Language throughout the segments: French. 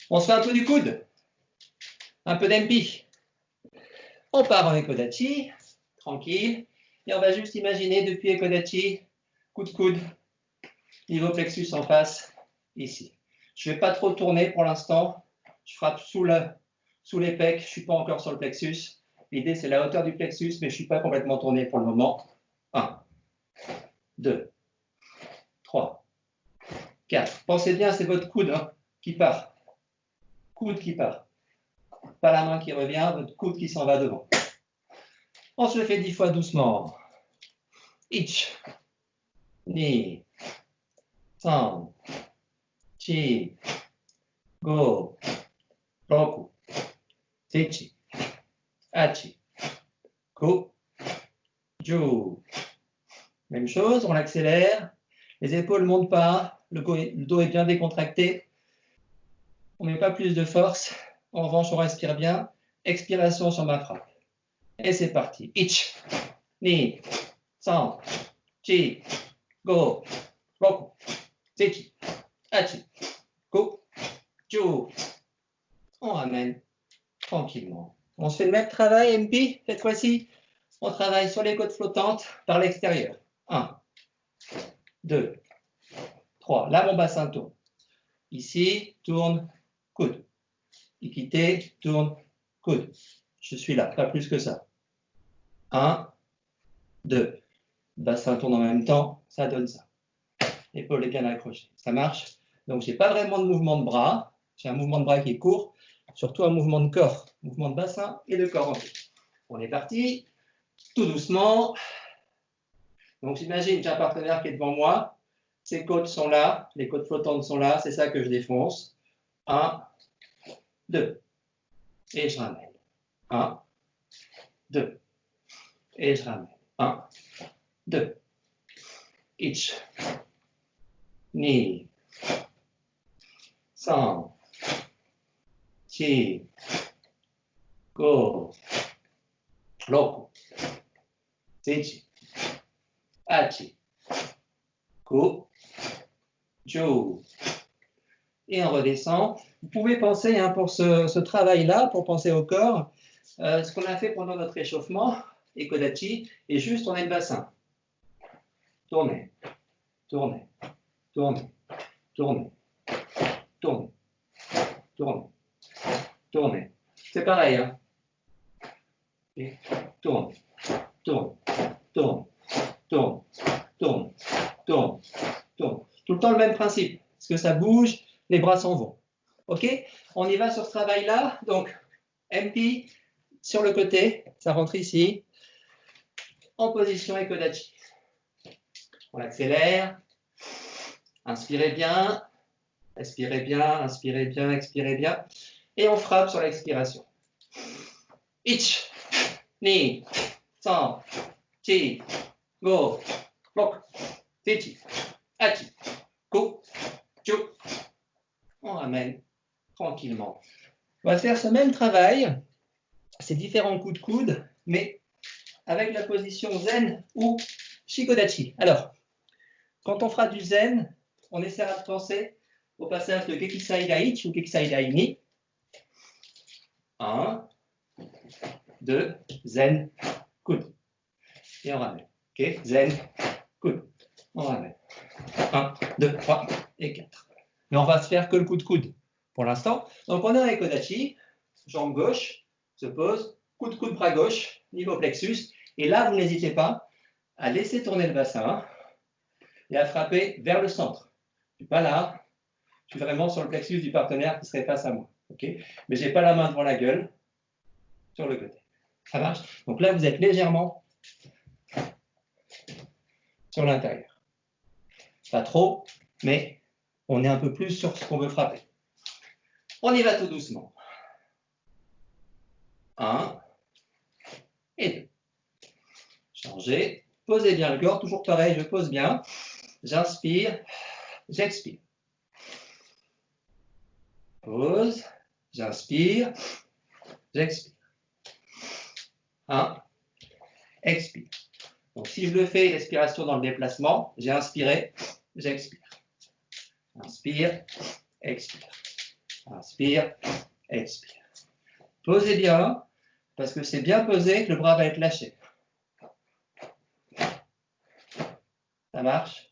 On se fait un peu du coude. Un peu d'MP. On part en Ekodachi, tranquille. Et on va juste imaginer depuis Ekodachi, coup de coude, niveau plexus en face, ici. Je ne vais pas trop tourner pour l'instant. Je frappe sous les pecs. Je ne suis pas encore sur le plexus. L'idée, c'est la hauteur du plexus, mais je ne suis pas complètement tourné pour le moment. 1, 2, 3, 4. Pensez bien, c'est votre coude qui part. Coude qui part. Pas la main qui revient, votre coude qui s'en va devant. On se le fait 10 fois doucement. Ich, ni, san, chi, go, roku, techi, hachi, ko, ju. Même chose, on l'accélère. Les épaules ne montent pas. Le dos est bien décontracté. On ne met pas plus de force. En revanche, on respire bien. Expiration sur ma frappe. Et c'est parti. Ich, ni, san, chi, go, roku, techi, hachi, ko, ju. On ramène tranquillement. On se fait le même travail, MP, cette fois-ci. On travaille sur les côtes flottantes par l'extérieur. 1, 2, 3. Là, mon bassin tourne. Ici, tourne, coude. Équité, tourne, coude. Je suis là, pas plus que ça. 1, 2. Bassin tourne en même temps, ça donne ça. L'épaule est bien accrochée. Ça marche. Donc, je n'ai pas vraiment de mouvement de bras. J'ai un mouvement de bras qui est court, surtout un mouvement de corps, mouvement de bassin et de corps. On est parti, tout doucement. Donc, j'imagine que j'ai un partenaire qui est devant moi. Ses côtes sont là, les côtes flottantes sont là, c'est ça que je défonce. 1, 2. Et je ramène. 1, 2. Et je ramène. 1, 2. Ich. Ni. San. Chi. Go. Roku. Techi. Hachi. Ko. Ju. Et on redescend. Vous pouvez penser pour ce travail-là, pour penser au corps, ce qu'on a fait pendant notre échauffement, Ekodachi, et juste tourner le bassin. Tournez, tournez, tournez, tournez, tournez, tournez, tournez. C'est pareil, hein. Et tourne, tourne, tourne, tourne, tourne, tourne, tourne. Tout le temps le même principe. Parce que ça bouge, les bras s'en vont. OK? On y va sur ce travail-là. Donc, MP sur le côté, ça rentre ici, en position Ekodachi. On accélère. Inspirez bien, expirez bien, inspirez bien, expirez bien. Et on frappe sur l'expiration. Ich, ni, san, chi, go, roku, techi, hachi, ko, ju. On ramène tranquillement. On va faire ce même travail, ces différents coups de coude, mais avec la position zen ou shikodachi. Alors, quand on fera du zen, on essaiera de penser au passage de Gekisai Daichi ou Gekisai Daini. 1, 2, zen, coude. Et on ramène. OK, zen, coude. On ramène. 1, 2, 3 et 4. Mais on va se faire que le coup de coude pour l'instant. Donc on est en Ekodachi, jambe gauche, se pose, coup de coude bras gauche, niveau plexus. Et là, vous n'hésitez pas à laisser tourner le bassin et à frapper vers le centre. Je ne suis pas là, je suis vraiment sur le plexus du partenaire qui serait face à moi. Okay, mais je n'ai pas la main devant la gueule, sur le côté. Ça marche? Donc là, vous êtes légèrement sur l'intérieur. Pas trop, mais on est un peu plus sur ce qu'on veut frapper. On y va tout doucement. 1 et 2. Changez. Posez bien le corps, toujours pareil, je pose bien. J'inspire, j'expire. Pause, j'inspire, j'expire. 1, expire. Donc si je le fais, l'expiration dans le déplacement, j'ai inspiré, j'expire. Inspire, expire. Inspire, expire. Posez bien, parce que c'est bien posé que le bras va être lâché. Ça marche?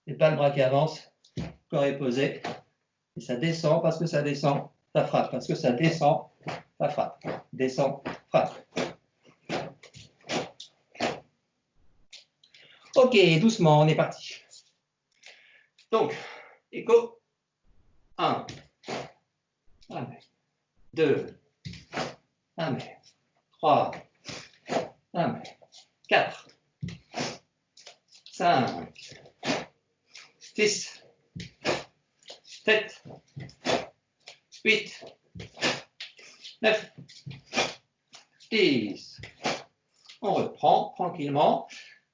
Et pas le bras qui avance, corps est posé. Et ça descend parce que ça descend, ça frappe. Parce que ça descend, ça frappe. Descend, frappe. Ok, doucement, on est parti. Donc, écho. 1. 2. 3. 4. 5. 6. 7. 8. 9. 10. On reprend tranquillement.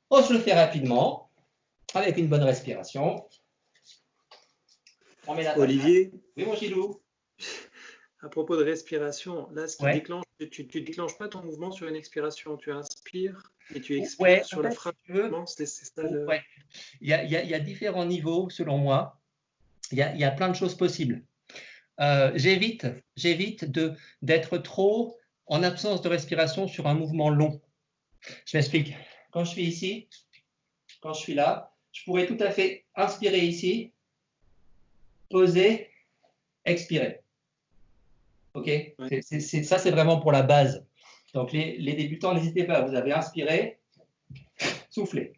On se le fait rapidement, avec une bonne respiration. On met la Olivier, oui, mon Gilou. à propos de respiration, là, ce qui Ouais. déclenche, tu ne déclenches pas ton mouvement sur une expiration, tu inspires et tu expires Ouais, sur la frappe. Si tu veux, C'est ça le... ouais. Il y a différents niveaux, selon moi. Il y a plein de choses possibles. J'évite d'être trop en absence de respiration sur un mouvement long. Je m'explique. Quand je suis ici, quand je suis là, je pourrais tout à fait inspirer ici, poser, expirer. Ok, ouais. Ça, c'est vraiment pour la base. Donc, les débutants, n'hésitez pas. Vous avez inspiré, soufflez.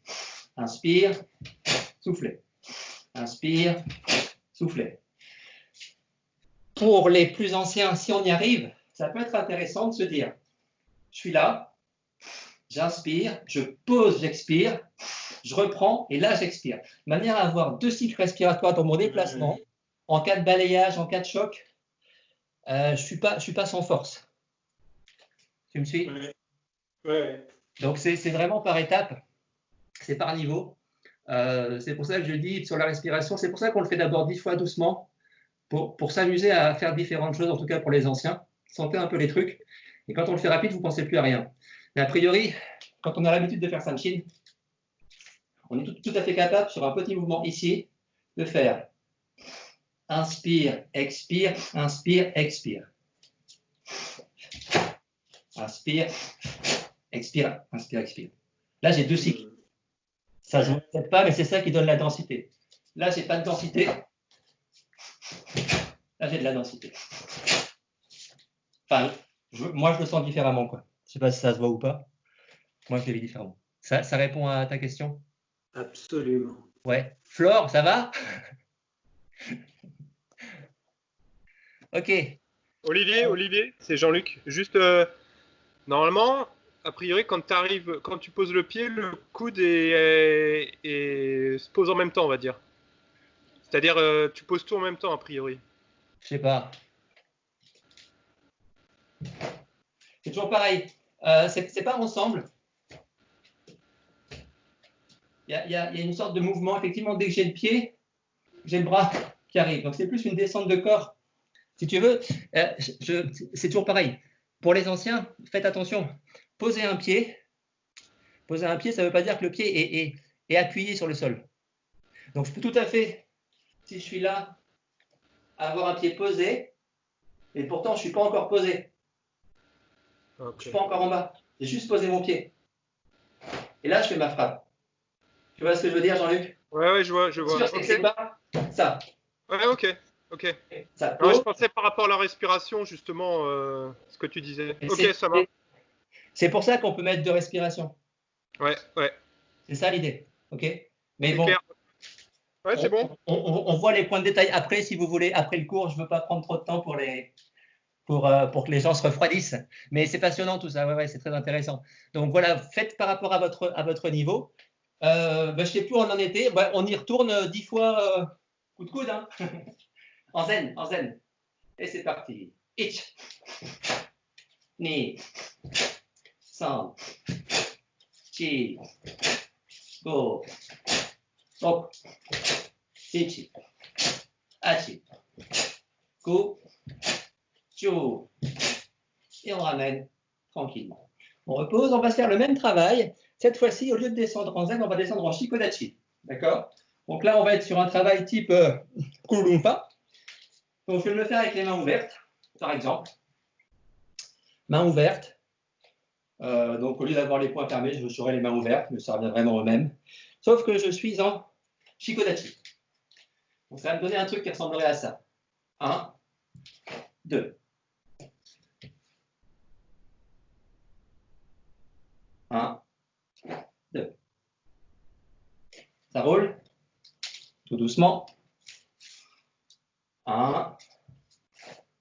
Inspire, soufflez. Inspire, soufflez. Pour les plus anciens, si on y arrive, ça peut être intéressant de se dire, je suis là, j'inspire, je pose, j'expire, je reprends et là, j'expire. De manière à avoir 2 cycles respiratoires dans mon déplacement. En cas de balayage, en cas de choc, je suis pas sans force. Tu me suis? Ouais. Donc, c'est vraiment par étapes, c'est par niveau. C'est pour ça que je dis sur la respiration, c'est pour ça qu'on le fait d'abord 10 fois doucement, pour s'amuser à faire différentes choses, en tout cas pour les anciens. Sentez un peu les trucs. Et quand on le fait rapide, vous ne pensez plus à rien. Mais a priori, quand on a l'habitude de faire Sanshin, on est tout à fait capable, sur un petit mouvement ici, de faire inspire, expire, inspire, expire. Inspire, expire, inspire, expire. Là, j'ai 2 cycles. Ça ne se voit peut-être pas, mais c'est ça qui donne la densité. Là, je n'ai pas de densité. Là, j'ai de la densité. Enfin, moi, je le sens différemment, quoi. Je ne sais pas si ça se voit ou pas. Moi, je le vis différemment. Ça répond à ta question? Absolument. Ouais. Flore, ça va? Ok. Olivier, c'est Jean-Luc. Juste, normalement, a priori, quand tu poses le pied, le coude se pose en même temps, on va dire. C'est-à-dire, tu poses tout en même temps, a priori. Je sais pas. C'est toujours pareil. C'est pas ensemble. Il y a une sorte de mouvement. Effectivement, dès que j'ai le pied, j'ai le bras qui arrive. Donc, c'est plus une descente de corps. Si tu veux, c'est toujours pareil. Pour les anciens, faites attention. Poser un pied, ça ne veut pas dire que le pied est appuyé sur le sol. Donc, je peux tout à fait, si je suis là, avoir un pied posé, et pourtant, je ne suis pas encore posé. Okay. Je ne suis pas encore en bas. J'ai juste posé mon pied. Et là, je fais ma frappe. Tu vois ce que je veux dire, Jean-Luc? Ouais, je vois. Okay. C'est pas ça. Ouais, ok. Ça alors, je pensais par rapport à la respiration, justement, ce que tu disais. Ok, ça va. C'est pour ça qu'on peut mettre 2 respirations. Ouais. C'est ça l'idée. Ok. Mais bon. Clair. Ouais, c'est bon. On voit les points de détail après, si vous voulez, après le cours. Je ne veux pas prendre trop de temps pour que les gens se refroidissent. Mais c'est passionnant tout ça. Ouais, c'est très intéressant. Donc voilà, faites par rapport à votre niveau. Je ne sais plus où on en était. On y retourne 10 fois coup de coude. Hein. En zen. Et c'est parti. Ich. Ni. San. Chi. Go. Ok. Ichi. Achi. Ku. Chu. Et on ramène tranquillement. On repose, on va faire le même travail. Cette fois-ci, au lieu de descendre en zen, on va descendre en shikodachi. D'accord? Donc là, on va être sur un travail type Kulumpa. Donc, je vais me le faire avec les mains ouvertes, par exemple. Mains ouvertes. Donc, au lieu d'avoir les poings fermés, je serai les mains ouvertes, mais ça revient vraiment au même. Sauf que je suis en Shikodachi. Donc, ça va me donner un truc qui ressemblerait à ça. 1, 2. 1, 2. Ça roule. Tout doucement. 1,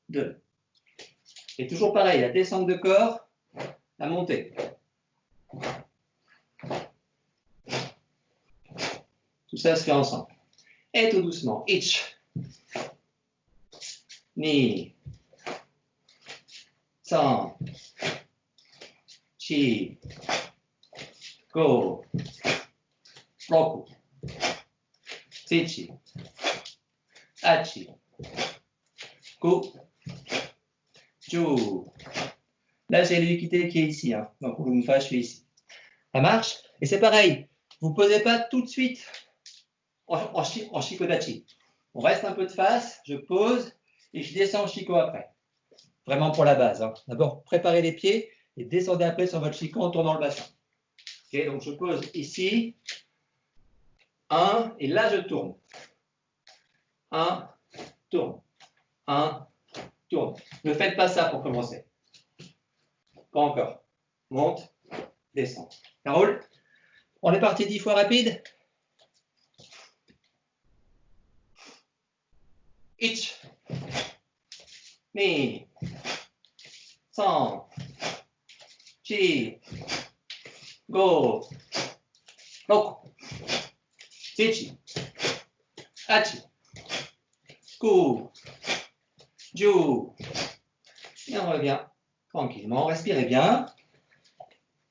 2. Et toujours pareil, la descente de corps, la montée. Tout ça se fait ensemble. Et tout doucement. Ich. Ni. San. Chi. Go. Roku. Sechi. Achi. Ku. Ju. Là, j'ai l'équité qui est ici. Hein. Donc, vous me faites, je suis ici. Ça marche? Et c'est pareil. Vous ne posez pas tout de suite en Shikodachi. On reste un peu de face, je pose et je descends en Shiko après. Vraiment pour la base. Hein. D'abord, préparez les pieds et descendez après sur votre Shiko en tournant le bassin. Okay, donc, je pose ici. 1, et là, je tourne. 1, tourne. 1, tourne. Ne faites pas ça pour commencer. Pas encore. Monte, descend. Ça roule? On est parti 10 fois rapide. Ich. Ni. San. Chi. Go. Roku. Sechi. Achi. Ku. Ju. Et on revient tranquillement. Respirez bien.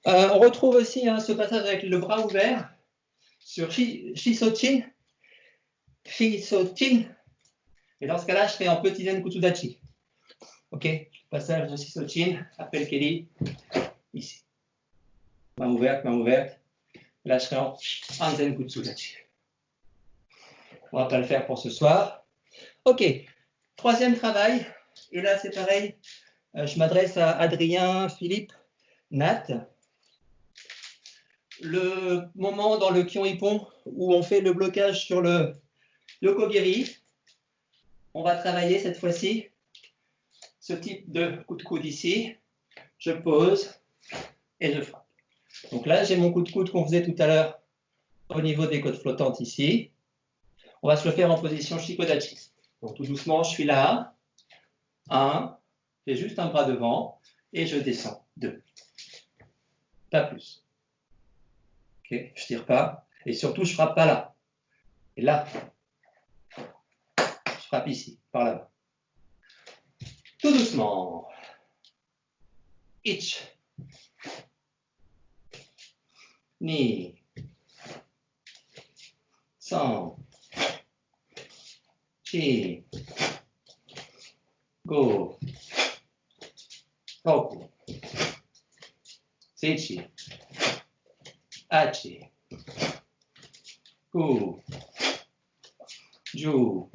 On retrouve aussi hein, ce passage avec le bras ouvert sur Shisochin. Shisochin. Et dans ce cas-là, je fais en petit zen kutsudachi. Ok, passage de Shisochin, appel Keli, ici. Main ouverte, main ouverte. Là, je serai en zen kutsudachi. On ne va pas le faire pour ce soir. Ok, troisième travail. Et là, c'est pareil. Je m'adresse à Adrien, Philippe, Nat. Le moment dans le Kyon-Ippon où on fait le blocage sur le Kogiri. On va travailler cette fois-ci ce type de coup de coude ici. Je pose et je frappe. Donc là, j'ai mon coup de coude qu'on faisait tout à l'heure au niveau des côtes flottantes ici. On va se le faire en position Shikodachi. Donc tout doucement, je suis là. 1, j'ai juste un bras devant et je descends. 2. Pas plus. Ok, je tire pas. Et surtout, je frappe pas là. Et là, je frappe ici, par là-bas. Tout doucement. Ich. Ni. San. Chi. Go. Roku. Sechi. Achi. Ku. Ju.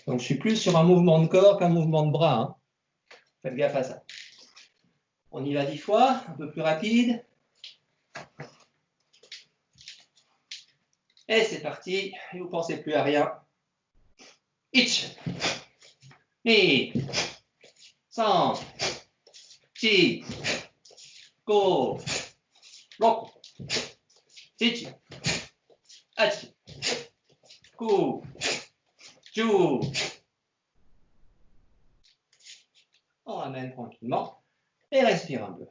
Donc, je suis plus sur un mouvement de corps qu'un mouvement de bras. Hein. Faites gaffe à ça. On y va 10 fois, un peu plus rapide. Et c'est parti. Et vous ne pensez plus à rien. Ich. Ni. San. Chi. Go. Roku. Sechi. Achi. Ku. Ju. On ramène tranquillement et respire un peu.